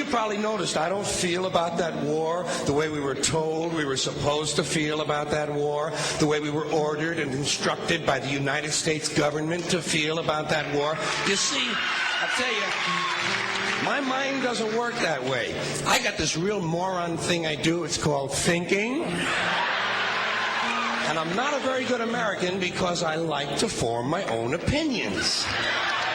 you probably noticed I don't feel about that war the way we were told we were supposed to feel about that war, the way we were ordered and instructed by the United States government to feel about that war. You see, I'll tell you, my mind doesn't work that way. I got this real moron thing I do. It's called thinking. And I'm not a very good American because I like to form my own opinions.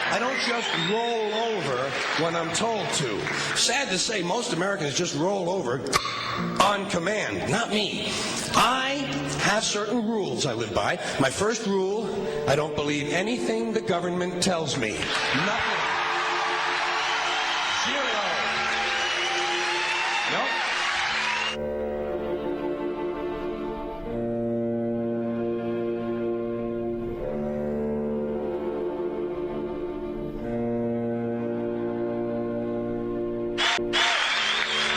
I don't just roll over when I'm told to. Sad to say, most Americans just roll over on command. Not me. I have certain rules I live by. My first rule, I don't believe anything the government tells me. Nothing. Zero. Nope.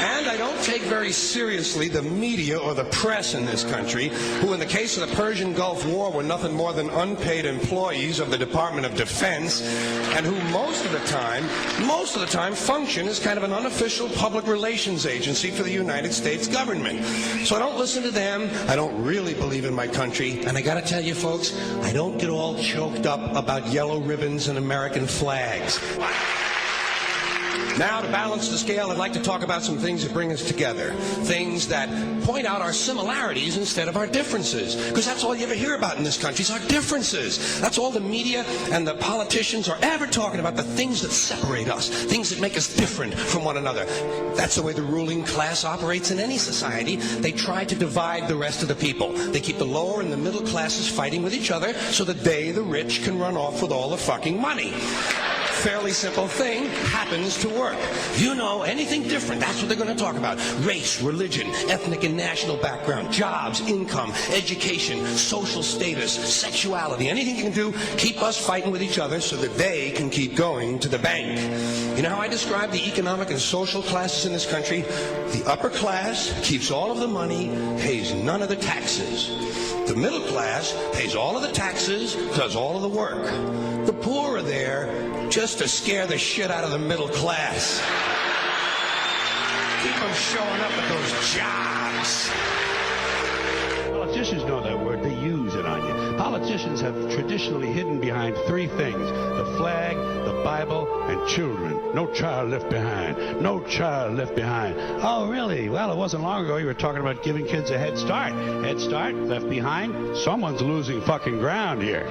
And I don't take very seriously the media or the press in this country, who in the case of the Persian Gulf War were nothing more than unpaid employees of the Department of Defense, and who most of the time function as kind of an unofficial public relations agency for the United States government. So I don't listen to them. I don't really believe in my country. And I gotta tell you folks, I don't get all choked up about yellow ribbons and American flags. Now, to balance the scale, I'd like to talk about some things that bring us together. Things that point out our similarities instead of our differences. Because that's all you ever hear about in this country is our differences. That's all the media and the politicians are ever talking about, the things that separate us, things that make us different from one another. That's the way the ruling class operates in any society. They try to divide the rest of the people. They keep the lower and the middle classes fighting with each other so that they, the rich, can run off with all the fucking money. Fairly simple thing, happens to work. You know, anything different, that's what they're going to talk about. Race, religion, ethnic and national background, jobs, income, education, social status, sexuality, anything you can do, keep us fighting with each other so that they can keep going to the bank. You know how I describe the economic and social classes in this country? The upper class keeps all of the money, pays none of the taxes. The middle class pays all of the taxes, does all of the work. The poor are there just to scare the shit out of the middle class. Keep them showing up at those jobs. Politicians know that word. They use it on you. Politicians have traditionally hidden behind three things: the flag, the Bible, and children. No child left behind. No child left behind. Oh, really? Well, it wasn't long ago you were talking about giving kids a head start. Head start, left behind? Someone's losing fucking ground here.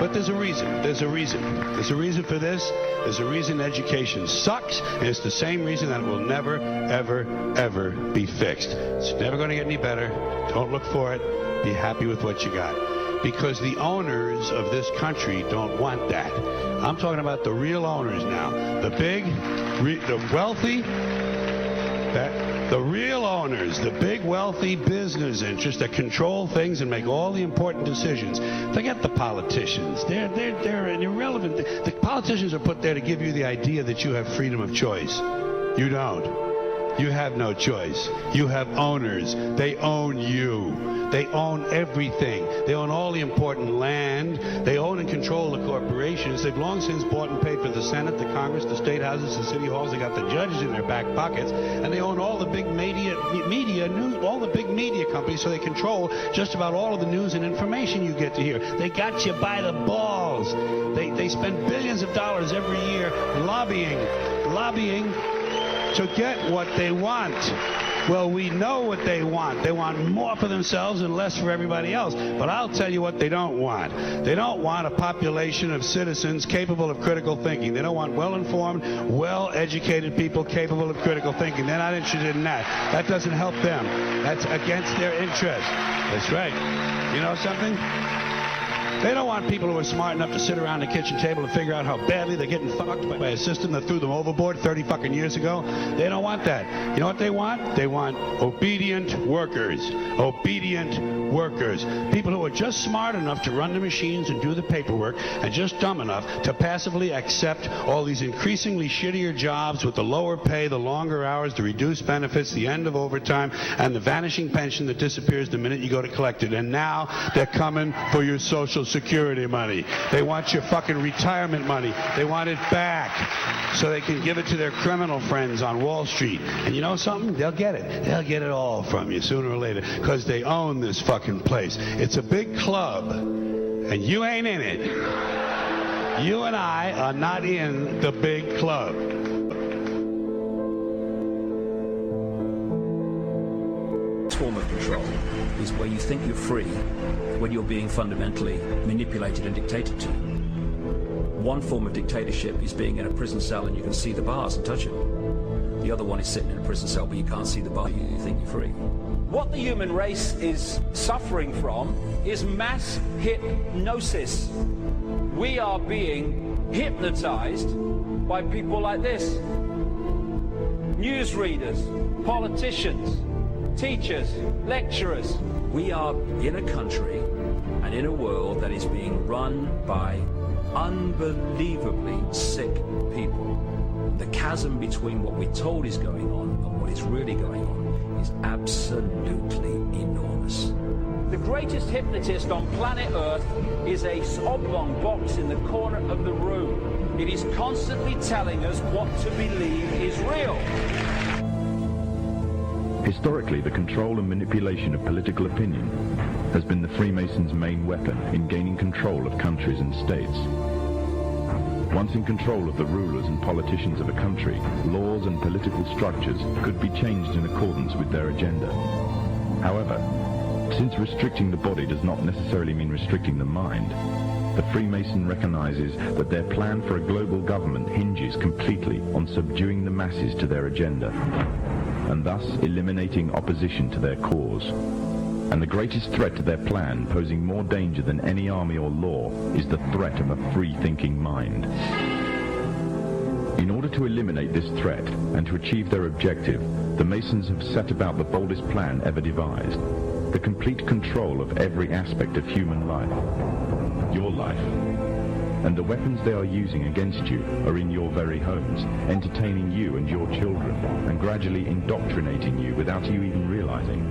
But there's a reason. There's a reason. There's a reason for this. There's a reason education sucks, and it's the same reason that it will never, ever, ever be fixed. It's never going to get any better. Don't look for it. Be happy with what you got. Because the owners of this country don't want that. I'm talking about the real owners now. The big, the wealthy, the real owners, the big wealthy business interests that control things and make all the important decisions. Forget the politicians. They're irrelevant. The politicians are put there to give you the idea that you have freedom of choice. You don't. You have no choice. You have owners. They own you. They own everything. They own all the important land. They own and control the corporations. They've long since bought and paid for the Senate, the Congress, the state houses, the city halls. They got the judges in their back pockets, and they own all the big media news, all the big media companies. So they control just about all of the news and information you get to hear. They got you by the balls. They spend billions of dollars every year lobbying to get what they want. Well, we know what they want. They want more for themselves and less for everybody else. But I'll tell you what they don't want. They don't want a population of citizens capable of critical thinking. They don't want well-informed, well-educated people capable of critical thinking. They're not interested in that. That doesn't help them. That's against their interest. That's right. You know something? They don't want people who are smart enough to sit around the kitchen table and figure out how badly they're getting fucked by a system that threw them overboard 30 fucking years ago. They don't want that. You know what they want? They want obedient workers. Obedient workers. People who are just smart enough to run the machines and do the paperwork and just dumb enough to passively accept all these increasingly shittier jobs with the lower pay, the longer hours, the reduced benefits, the end of overtime, and the vanishing pension that disappears the minute you go to collect it. And now they're coming for your Social Security money. They want your fucking retirement money. They want it back so they can give it to their criminal friends on Wall Street. And you know something? They'll get it. They'll get it all from you sooner or later because they own this fucking place. It's a big club, and you ain't in it. You and I are not in the big club. Form of control is where you think you're free when you're being fundamentally manipulated and dictated to. One form of dictatorship is being in a prison cell and you can see the bars and touch them. The other one is sitting in a prison cell but you can't see the bar, you think you're free. What the human race is suffering from is mass hypnosis. We are being hypnotized by people like this. Newsreaders, politicians, teachers, lecturers. We are in a country and in a world that is being run by unbelievably sick people. The chasm between what we're told is going on and what is really going on is absolutely enormous. The greatest hypnotist on planet Earth is a oblong box in the corner of the room. It is constantly telling us what to believe is real. Historically, the control and manipulation of political opinion has been the Freemasons' main weapon in gaining control of countries and states. Once in control of the rulers and politicians of a country, laws and political structures could be changed in accordance with their agenda. However, since restricting the body does not necessarily mean restricting the mind, the Freemason recognizes that their plan for a global government hinges completely on subduing the masses to their agenda, and thus eliminating opposition to their cause. And the greatest threat to their plan, posing more danger than any army or law, is the threat of a free-thinking mind. In order to eliminate this threat and to achieve their objective, the Masons have set about the boldest plan ever devised: the complete control of every aspect of human life, your life. And the weapons they are using against you are in your very homes, entertaining you and your children, and gradually indoctrinating you without you even realizing.